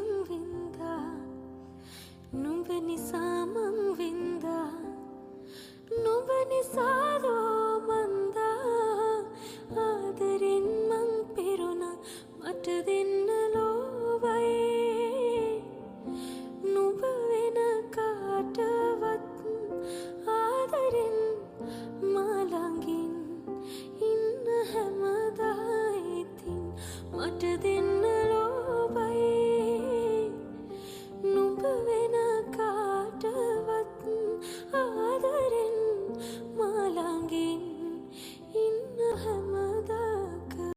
මං වින්දා නුඹ නිසා මං වින්දා නුඹ නිසාදෝ මන්දා ආදරෙන් මං පිරුණා මට දෙන්න ලෝවයි නුඹ වෙන කාටවත් ආදරෙන් මා ළඟින් ඉන්න හැමදා ඉතින් මට දෙන්න ලෝවයි නුඹ වෙන කාටවත්